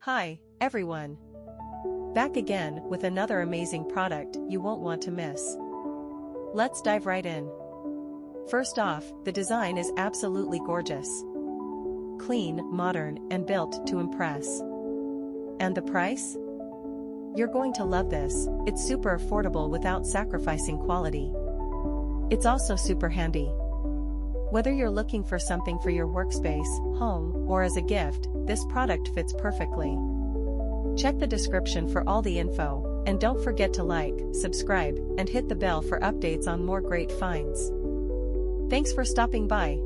Hi, everyone. Back again with another amazing product you won't want to miss. Let's dive right in. First off, the design is absolutely gorgeous. Clean, modern, and built to impress. And the price? You're going to love this. It's super affordable without sacrificing quality. It's also super handy. Whether you're looking for something for your workspace, home, or as a gift, this product fits perfectly. Check the description for all the info, and don't forget to like, subscribe, and hit the bell for updates on more great finds. Thanks for stopping by.